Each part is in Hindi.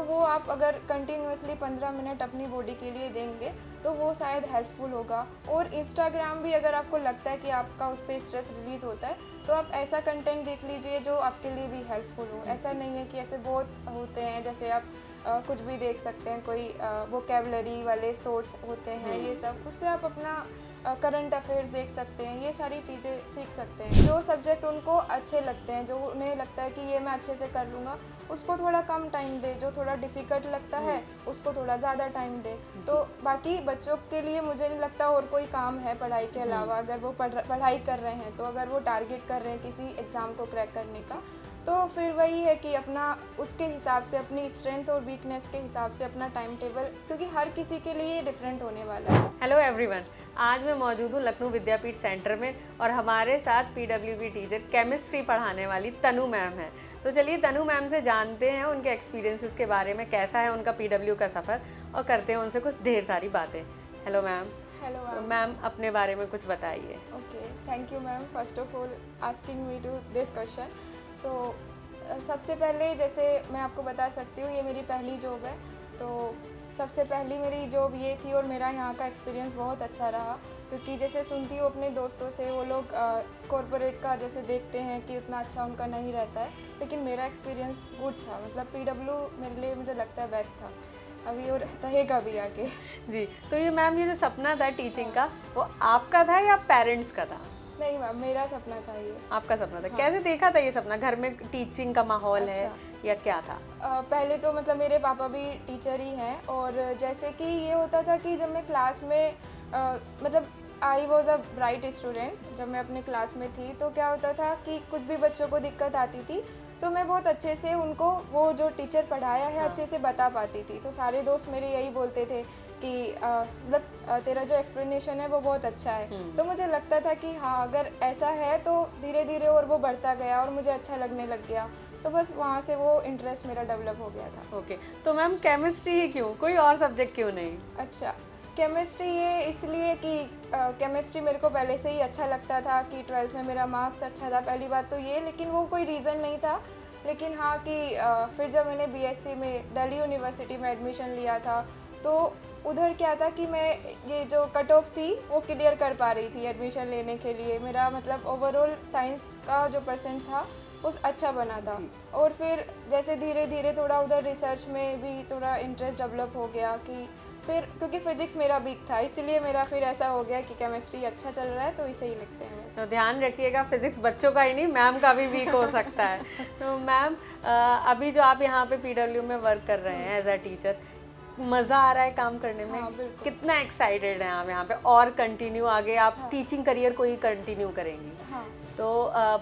वो आप अगर कंटिन्यूअसली 15 मिनट अपनी बॉडी के लिए देंगे तो वो शायद हेल्पफुल होगा। और इंस्टाग्राम भी अगर आपको लगता है कि आपका उससे स्ट्रेस रिलीज़ होता है तो आप ऐसा कंटेंट देख लीजिए जो आपके लिए भी हेल्पफुल हो। ऐसा नहीं है कि ऐसे बहुत होते हैं जैसे आप कुछ भी देख सकते हैं, कोई वोकेबलरी वाले सोर्स होते हैं, ये सब उससे आप अपना करंट अफेयर्स देख सकते हैं, ये सारी चीज़ें सीख सकते हैं। जो सब्जेक्ट उनको अच्छे लगते हैं, जो उन्हें लगता है कि ये मैं अच्छे से कर लूँगा, उसको थोड़ा कम टाइम दे। जो थोड़ा डिफ़िकल्ट लगता है उसको थोड़ा ज़्यादा टाइम दे। तो बाकी बच्चों के लिए मुझे नहीं लगता और कोई काम है पढ़ाई के अलावा। अगर वो पढ़ाई कर रहे हैं, तो अगर वो टारगेट कर रहे हैं किसी एग्ज़ाम को क्रैक करने का, तो फिर वही है कि अपना उसके हिसाब से अपनी स्ट्रेंथ और वीकनेस के हिसाब से अपना टाइम टेबल, क्योंकि हर किसी के लिए डिफरेंट होने वाला है। हेलो एवरीवन, आज मैं मौजूद हूँ लखनऊ विद्यापीठ सेंटर में और हमारे साथ पीडब्ल्यूबी टीचर केमिस्ट्री पढ़ाने वाली तनु मैम है। तो चलिए तनु मैम से जानते हैं उनके एक्सपीरियंसेस के बारे में, कैसा है उनका पीडब्ल्यू का सफ़र, और करते हैं उनसे कुछ ढेर सारी बातें। Hello ma'am. Hello ma'am. Ma'am अपने बारे में कुछ बताइए। Okay, thank you ma'am first of all asking me to this question. So सबसे पहले जैसे मैं आपको बता सकती हूँ, ये मेरी पहली जॉब है। तो सबसे पहली मेरी जॉब ये थी और मेरा यहाँ का एक्सपीरियंस बहुत अच्छा रहा, क्योंकि जैसे सुनती हूँ अपने दोस्तों से, वो लोग कॉरपोरेट का जैसे देखते हैं कि उतना अच्छा उनका नहीं रहता है, लेकिन मेरा एक्सपीरियंस गुड था। मतलब पीडब्ल्यू मेरे लिए मुझे लगता है बेस्ट था अभी और रहेगा भी आगे। जी, तो ये मैम ये जो सपना था टीचिंग का, वो आपका था या पेरेंट्स का था? नहीं मैम, मेरा सपना था ये। आपका सपना था। हाँ। कैसे देखा था ये सपना? घर में टीचिंग का माहौल है अच्छा। या क्या था? पहले तो मतलब मेरे पापा भी टीचर ही हैं, और जैसे कि ये होता था कि जब मैं क्लास में मतलब I was a bright student, जब मैं अपने क्लास में थी तो क्या होता था कि कुछ भी बच्चों को दिक्कत आती थी तो मैं बहुत अच्छे से उनको वो जो टीचर पढ़ाया है अच्छे से बता पाती थी। तो सारे दोस्त मेरे यही बोलते थे कि मतलब तेरा जो एक्सप्लेनेशन है वो बहुत अच्छा है। तो मुझे लगता था कि हाँ, अगर ऐसा है तो धीरे धीरे और वो बढ़ता गया और मुझे अच्छा लगने लग गया। तो बस वहाँ से वो इंटरेस्ट मेरा डेवलप हो गया था। ओके, तो मैम केमिस्ट्री ही क्यों, कोई और सब्जेक्ट क्यों नहीं? अच्छा, केमिस्ट्री ये इसलिए कि केमिस्ट्री मेरे को पहले से ही अच्छा लगता था, कि 12th में मेरा मार्क्स अच्छा था, पहली बात तो ये, लेकिन वो कोई रीज़न नहीं था। लेकिन हाँ कि फिर जब मैंने बीएससी में दिल्ली यूनिवर्सिटी में एडमिशन लिया था, तो उधर क्या था कि मैं ये जो कट ऑफ थी वो क्लियर कर पा रही थी एडमिशन लेने के लिए। मेरा मतलब ओवरऑल साइंस का जो परसेंट था वो अच्छा बना था। और फिर जैसे धीरे धीरे थोड़ा उधर रिसर्च में भी थोड़ा इंटरेस्ट डेवलप हो गया, कि फिर क्योंकि फिजिक्स मेरा वीक था, इसलिए मेरा फिर ऐसा हो गया कि केमिस्ट्री अच्छा चल रहा है तो इसे ही लिखते हैं। तो ध्यान रखिएगा, फिजिक्स बच्चों का ही नहीं मैम का भी वीक हो सकता है। तो मैम अभी जो आप यहाँ पे पीडब्ल्यू में वर्क कर रहे हैं एज अ टीचर, मज़ा आ रहा है काम करने में? हाँ, बिल्कुल। कितना एक्साइटेड हैं आप यहाँ पे, और कंटिन्यू आगे आप टीचिंग करियर को ही कंटिन्यू करेंगी? हाँ। तो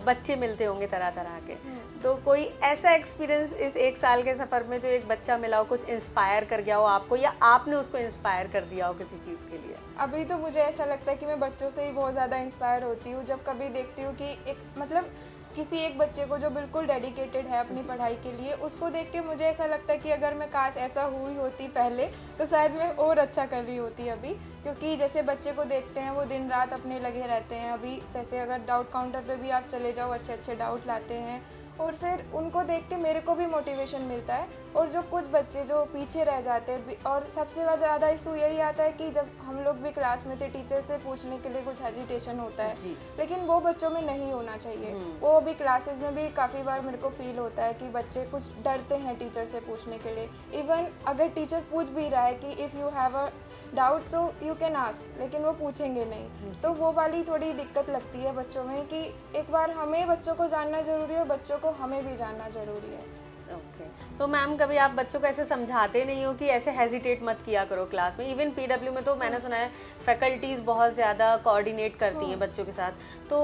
बच्चे मिलते होंगे तरह तरह के, तो कोई ऐसा एक्सपीरियंस इस 1 साल के सफ़र में जो एक बच्चा मिला हो, कुछ इंस्पायर कर गया हो आपको, या आपने उसको इंस्पायर कर दिया हो किसी चीज़ के लिए? अभी तो मुझे ऐसा लगता है कि मैं बच्चों से ही बहुत ज़्यादा इंस्पायर होती हूँ। जब कभी देखती हूँ कि एक मतलब किसी एक बच्चे को जो बिल्कुल डेडिकेटेड है अपनी पढ़ाई के लिए, उसको देख के मुझे ऐसा लगता है कि अगर मैं काश ऐसा हुई होती पहले तो शायद मैं और अच्छा कर रही होती अभी। क्योंकि जैसे बच्चे को देखते हैं वो दिन रात अपने लगे रहते हैं। अभी जैसे अगर डाउट काउंटर पे भी आप चले जाओ, अच्छे अच्छे डाउट लाते हैं, और फिर उनको देख के मेरे को भी मोटिवेशन मिलता है। और जो कुछ बच्चे जो पीछे रह जाते हैं, और सबसे ज़्यादा इशू यही आता है कि जब हम लोग भी क्लास में थे, टीचर से पूछने के लिए कुछ हेजिटेशन होता है, लेकिन वो बच्चों में नहीं होना चाहिए। वो अभी क्लासेस में भी काफ़ी बार मेरे को फील होता है कि बच्चे कुछ डरते हैं टीचर से पूछने के लिए। इवन अगर टीचर पूछ भी रहा है कि if you have a doubt so you can ask, लेकिन वो पूछेंगे नहीं। तो वो वाली थोड़ी दिक्कत लगती है बच्चों में, कि एक बार हमें बच्चों को जानना ज़रूरी है और बच्चों को हमें भी जानना ज़रूरी है। ओके, तो मैम कभी आप बच्चों को ऐसे समझाते नहीं हो कि ऐसे हेजिटेट मत किया करो क्लास में? इवन पीडब्ल्यू में तो मैंने सुना है फैकल्टीज़ बहुत ज़्यादा कोऑर्डिनेट करती हैं बच्चों के साथ, तो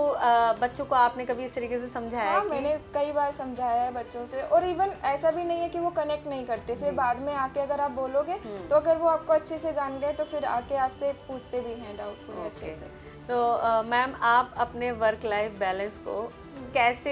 बच्चों को आपने कभी इस तरीके से समझाया हाँ, है कि? मैंने कई बार समझाया है बच्चों से, और इवन ऐसा भी नहीं है कि वो कनेक्ट नहीं करते। फिर बाद में आके अगर आप बोलोगे तो अगर वो आपको अच्छे से जान गए तो फिर आके आपसे पूछते भी हैं डाउट पूरे अच्छे से। तो मैम आप अपने वर्क लाइफ बैलेंस को कैसे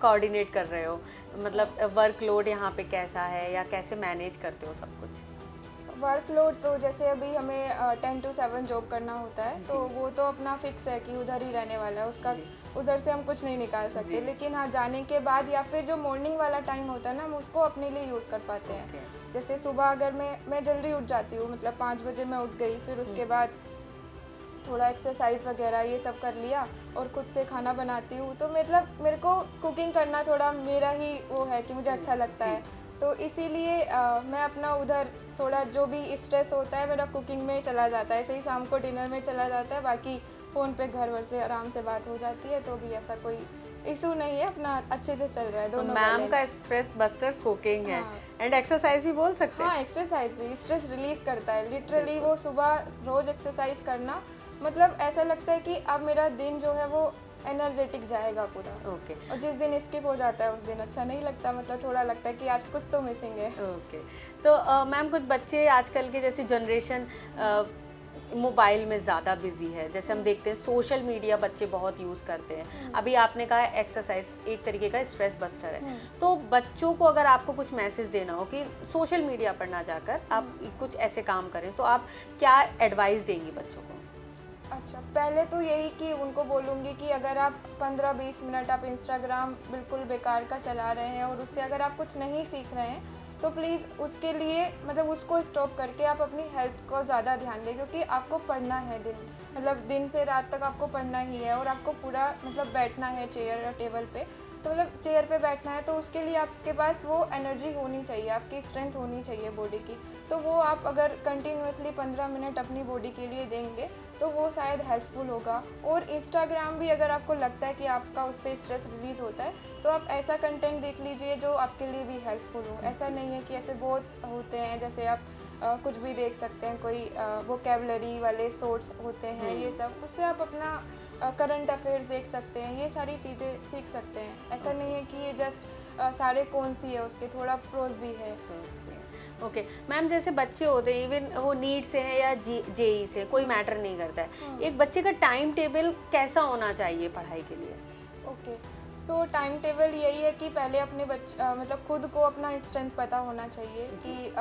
कोऑर्डिनेट कर रहे हो? मतलब वर्कलोड यहाँ पे कैसा है, या कैसे मैनेज करते हो सब कुछ? वर्कलोड तो जैसे अभी हमें 10 to 7 जॉब करना होता है, तो वो तो अपना फिक्स है कि उधर ही रहने वाला है, उसका उधर से हम कुछ नहीं निकाल सकते। लेकिन हाँ, जाने के बाद या फिर जो मॉर्निंग वाला टाइम होता है ना, हम उसको अपने लिए यूज़ कर पाते हैं। जैसे सुबह अगर मैं जल्दी उठ जाती हूँ, मतलब 5 बजे मैं उठ गई, फिर उसके बाद थोड़ा एक्सरसाइज वगैरह ये सब कर लिया और खुद से खाना बनाती हूँ, तो मतलब मेरे को कुकिंग करना थोड़ा मेरा ही वो है कि मुझे अच्छा लगता है। तो इसीलिए मैं अपना उधर थोड़ा जो भी स्ट्रेस होता है मेरा कुकिंग में चला जाता है, ऐसे ही शाम को डिनर में चला जाता है, बाकी फ़ोन पे घर वर से आराम से बात हो जाती है, तो भी ऐसा कोई इशू नहीं है, अपना अच्छे से चल रहा है दोनों। मैम का स्ट्रेस बस्टर कुकिंग है एंड एक्सरसाइज भी बोल सकते हैं। हाँ, एक्सरसाइज भी स्ट्रेस रिलीज करता है लिटरली। वो सुबह रोज एक्सरसाइज करना, मतलब ऐसा लगता है कि अब मेरा दिन जो है वो एनर्जेटिक जाएगा पूरा। ओके। और जिस दिन स्किप हो जाता है उस दिन अच्छा नहीं लगता, मतलब थोड़ा लगता है कि आज कुछ तो मिसिंग है। ओके। तो मैम कुछ बच्चे आजकल की जैसी जनरेशन मोबाइल में ज़्यादा बिजी है, जैसे हम देखते हैं सोशल मीडिया बच्चे बहुत यूज़ करते हैं। अभी आपने कहा एक्सरसाइज एक तरीके का स्ट्रेस बस्टर है, तो बच्चों को अगर आपको कुछ मैसेज देना हो कि सोशल मीडिया पर ना जाकर आप कुछ ऐसे काम करें, तो आप क्या एडवाइस देंगी बच्चों को? अच्छा, पहले तो यही कि उनको बोलूँगी कि अगर आप 15-20 मिनट आप इंस्टाग्राम बिल्कुल बेकार का चला रहे हैं और उससे अगर आप कुछ नहीं सीख रहे हैं, तो प्लीज़ उसके लिए मतलब उसको स्टॉप करके आप अपनी हेल्थ को ज़्यादा ध्यान दें, क्योंकि आपको पढ़ना है मतलब दिन से रात तक आपको पढ़ना ही है, और आपको पूरा मतलब बैठना है चेयर या टेबल पे, तो मतलब चेयर पे बैठना है, तो उसके लिए आपके पास वो एनर्जी होनी चाहिए, आपकी स्ट्रेंथ होनी चाहिए बॉडी की। तो वो आप अगर कंटिन्यूअसली 15 मिनट अपनी बॉडी के लिए देंगे तो वो शायद हेल्पफुल होगा। और इंस्टाग्राम भी अगर आपको लगता है कि आपका उससे स्ट्रेस रिलीज़ होता है, तो आप ऐसा कंटेंट देख लीजिए जो आपके लिए भी हेल्पफुल हो। ऐसा नहीं है कि ऐसे बहुत होते हैं, जैसे आप कुछ भी देख सकते हैं, कोई वोकेबलरी वाले शॉर्ट्स होते हैं, ये सब, उससे आप अपना करंट अफेयर्स देख सकते हैं, ये सारी चीज़ें सीख सकते हैं। ऐसा नहीं है कि ये जस्ट सारे कौन सी है, उसके थोड़ा प्रोज भी है। ओके मैम, जैसे बच्चे होते हैं इवन वो नीट से है या जेई से, कोई मैटर नहीं करता है, एक बच्चे का टाइम टेबल कैसा होना चाहिए पढ़ाई के लिए? ओके, सो टाइम टेबल यही है कि पहले अपने मतलब खुद को अपना स्ट्रेंथ पता होना चाहिए कि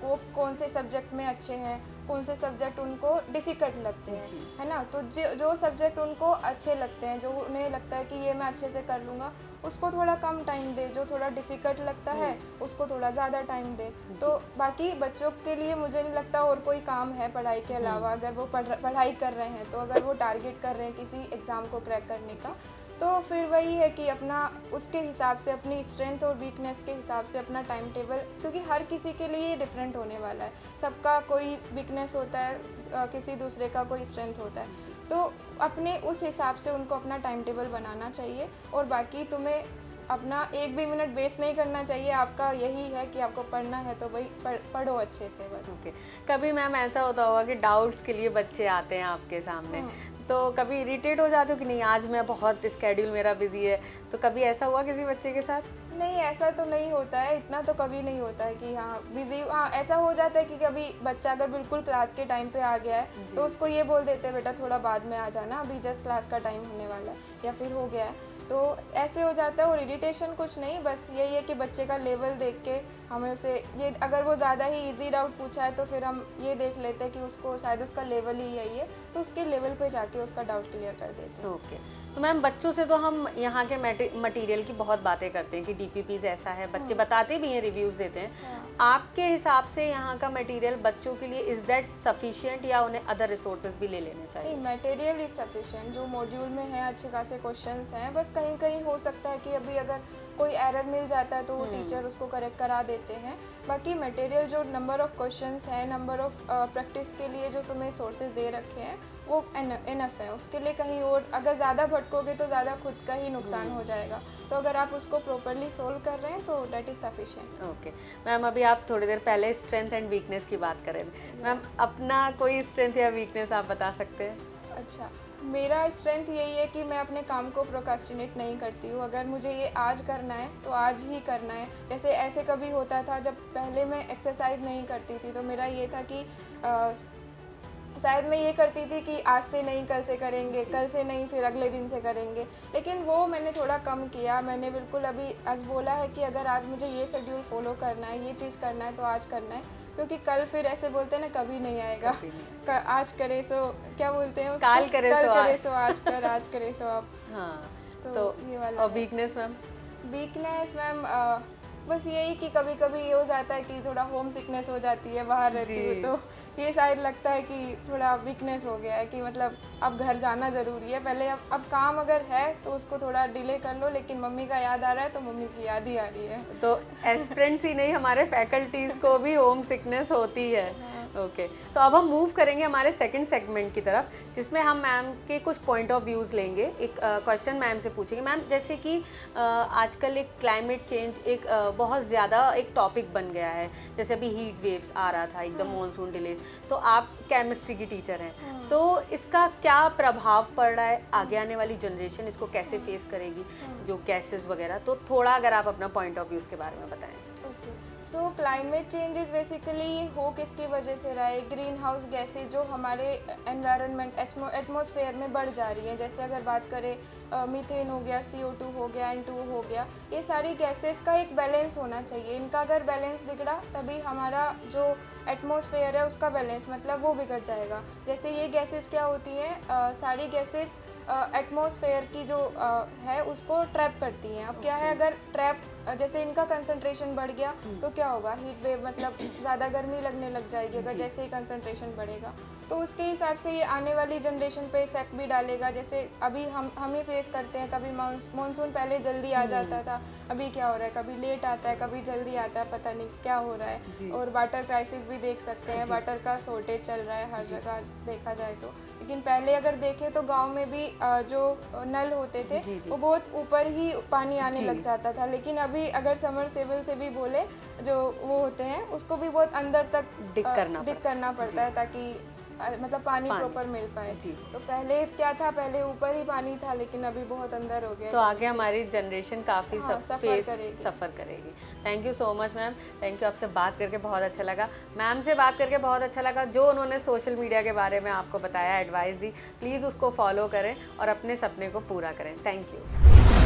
वो कौन से सब्जेक्ट में अच्छे हैं, कौन से सब्जेक्ट उनको डिफ़िकल्ट लगते हैं, है ना। तो जो सब्जेक्ट उनको अच्छे लगते हैं, जो उन्हें लगता है कि ये मैं अच्छे से कर लूँगा, उसको थोड़ा कम टाइम दे। जो थोड़ा डिफ़िकल्ट लगता है उसको थोड़ा ज़्यादा टाइम दे। तो बाकी बच्चों के लिए मुझे नहीं लगता और कोई काम है पढ़ाई के अलावा। अगर वो पढ़ाई कर रहे हैं, तो अगर वो टारगेट कर रहे हैं किसी एग्ज़ाम को क्रैक करने का, तो फिर वही है कि अपना उसके हिसाब से अपनी स्ट्रेंथ और वीकनेस के हिसाब से अपना टाइम टेबल, क्योंकि हर किसी के लिए डिफरेंट होने वाला है। सबका कोई वीकनेस होता है, किसी दूसरे का कोई स्ट्रेंथ होता है, तो अपने उस हिसाब से उनको अपना टाइम टेबल बनाना चाहिए। और बाकी तुम्हें अपना एक भी मिनट वेस्ट नहीं करना चाहिए। आपका यही है कि आपको पढ़ना है तो वही पढ़ो अच्छे से बस। ओके। कभी मैम ऐसा होता होगा कि डाउट्स के लिए बच्चे आते हैं आपके सामने, तो कभी इरिटेट हो जाते हो कि नहीं आज मैं बहुत स्केड्यूल मेरा बिजी है, तो कभी ऐसा हुआ किसी बच्चे के साथ? नहीं, ऐसा तो नहीं होता है, इतना तो कभी नहीं होता है कि हाँ बिजी। हाँ, ऐसा हो जाता है कि कभी बच्चा अगर बिल्कुल क्लास के टाइम पे आ गया है तो उसको ये बोल देते हैं बेटा थोड़ा बाद में आ जाना, अभी जस्ट क्लास का टाइम होने वाला है या फिर हो गया है, तो ऐसे हो जाता है। और इरिटेशन कुछ नहीं, बस यही है कि बच्चे का लेवल देख के हमें उसे ये, अगर वो ज़्यादा ही इजी डाउट पूछा है तो फिर हम ये देख लेते हैं कि उसको शायद उसका लेवल ही यही है, तो उसके लेवल पे जाके उसका डाउट क्लियर कर देते हैं। ओके। तो मैम बच्चों से तो हम यहाँ के मटेरियल की बहुत बातें करते हैं कि डीपीपीज ऐसा है, बच्चे बताते भी हैं, रिव्यूज़ देते हैं। आपके हिसाब से यहाँ का मटेरियल बच्चों के लिए इज़ दैट सफिशिएंट या उन्हें अदर रिसोर्सेज भी ले लेने चाहिए? नहीं, मटेरियल इज सफिशिएंट। जो मॉड्यूल में है अच्छे खासे क्वेश्चंस हैं, बस कहीं कहीं हो सकता है कि अभी अगर कोई एरर मिल जाता है तो वो टीचर उसको करेक्ट करा देते हैं। बाकी मटेरियल जो नंबर ऑफ़ क्वेश्चंस हैं, नंबर ऑफ़ प्रैक्टिस के लिए जो तुम्हें सोर्सेज दे रखे हैं वो इनफ है। उसके लिए कहीं और अगर ज़्यादा भटकोगे तो ज़्यादा खुद का ही नुकसान हो जाएगा। तो अगर आप उसको प्रॉपरली सोल्व कर रहे हैं तो that is sufficient. Okay ma'am, अभी आप थोड़ी देर पहले स्ट्रेंथ एंड वीकनेस की बात करें, मैम अपना कोई स्ट्रेंथ या वीकनेस आप बता सकते हैं? अच्छा, मेरा स्ट्रेंथ यही है कि मैं अपने काम को प्रोक्रास्टिनेट नहीं करती हूँ। अगर मुझे ये आज करना है तो आज ही करना है। जैसे ऐसे कभी होता था जब पहले मैं एक्सरसाइज नहीं करती थी, तो मेरा ये था कि शायद मैं ये करती थी कि आज से नहीं कल से करेंगे, कल से नहीं फिर अगले दिन से करेंगे, लेकिन वो मैंने थोड़ा कम किया। मैंने बिल्कुल अभी आज बोला है कि अगर आज मुझे ये शेड्यूल फॉलो करना है, ये चीज़ करना है तो आज करना है, क्योंकि कल फिर ऐसे बोलते हैं ना कभी नहीं आएगा। आज करे सो क्या बोलते हैं उसको? काल करे सो करे सो आज कर, आज करे सो अब। हाँ, तो ये वाला और वीकनेस मैम? वीकनेस मैम बस यही कि कभी कभी ये हो जाता है कि थोड़ा होम सिकनेस हो जाती है, बाहर रहती हूँ तो ये शायद लगता है कि थोड़ा वीकनेस हो गया है कि मतलब अब घर जाना ज़रूरी है। पहले अब काम अगर है तो उसको थोड़ा डिले कर लो, लेकिन मम्मी का याद आ रहा है तो मम्मी की याद ही आ रही है। तो एस्पिरेंट्स ही नहीं, हमारे फैकल्टीज़ को भी होम सिकनेस होती है। ओके, तो अब हम मूव करेंगे हमारे सेकंड सेगमेंट की तरफ, जिसमें हम मैम के कुछ पॉइंट ऑफ व्यूज़ लेंगे। एक क्वेश्चन मैम से पूछेंगे। मैम, जैसे कि आजकल एक क्लाइमेट चेंज एक बहुत ज़्यादा एक टॉपिक बन गया है, जैसे अभी हीट वेव्स आ रहा था, एकदम मॉनसून डिलेज, तो आप केमिस्ट्री की टीचर हैं, तो इसका क्या प्रभाव पड़ रहा है? आगे आने वाली जनरेशन इसको कैसे फेस करेगी, जो गैसेस वगैरह? तो थोड़ा अगर आप अपना पॉइंट ऑफ व्यूज़ के बारे में बताएं। ओके, सो क्लाइमेट चेंजेस बेसिकली हो किसकी वजह से रहा है? ग्रीन हाउस गैसेज जो हमारे एनवायरनमेंट एटमॉस्फेयर में बढ़ जा रही हैं। जैसे अगर बात करें मीथेन हो गया, CO2 हो गया, N2 हो गया, ये सारी गैसेस का एक बैलेंस होना चाहिए। इनका अगर बैलेंस बिगड़ा तभी हमारा जो एटमॉस्फेयर है उसका बैलेंस मतलब वो बिगड़ जाएगा। जैसे ये गैसेस क्या होती हैं, सारी गैसेस एटमॉस्फेयर की जो है उसको ट्रैप करती हैं। अब क्या है, अगर ट्रैप जैसे इनका कंसंट्रेशन बढ़ गया तो क्या होगा, हीट वेव मतलब ज़्यादा गर्मी लगने लग जाएगी अगर जैसे ही कंसंट्रेशन बढ़ेगा। तो उसके हिसाब से ये आने वाली जनरेशन पे इफेक्ट भी डालेगा। जैसे अभी हम ही फेस करते हैं, कभी मानसून पहले जल्दी आ जाता था, अभी क्या हो रहा है, कभी लेट आता है, कभी जल्दी आता है, पता नहीं क्या हो रहा है। और वाटर क्राइसिस भी देख सकते हैं, वाटर का शॉर्टेज चल रहा है हर जगह देखा जाए तो। लेकिन पहले अगर देखें तो गांव में भी जो नल होते थे वो बहुत ऊपर ही पानी आने लग जाता था, लेकिन अभी अगर समरसेबल से भी बोले जो वो होते हैं उसको भी बहुत अंदर तक डिग करना पड़ता है ताकि मतलब पानी प्रॉपर मिल पाए। तो पहले क्या था, पहले ऊपर ही पानी था, लेकिन अभी बहुत अंदर हो गया। तो आगे हमारी जनरेशन काफ़ी सफ़र करेगी। Thank you so much ma'am, thank you. आपसे बात करके बहुत अच्छा लगा, मैम से बात करके बहुत अच्छा लगा। जो उन्होंने सोशल मीडिया के बारे में आपको बताया, एडवाइस दी, प्लीज़ उसको फॉलो करें और अपने सपने को पूरा करें। Thank you.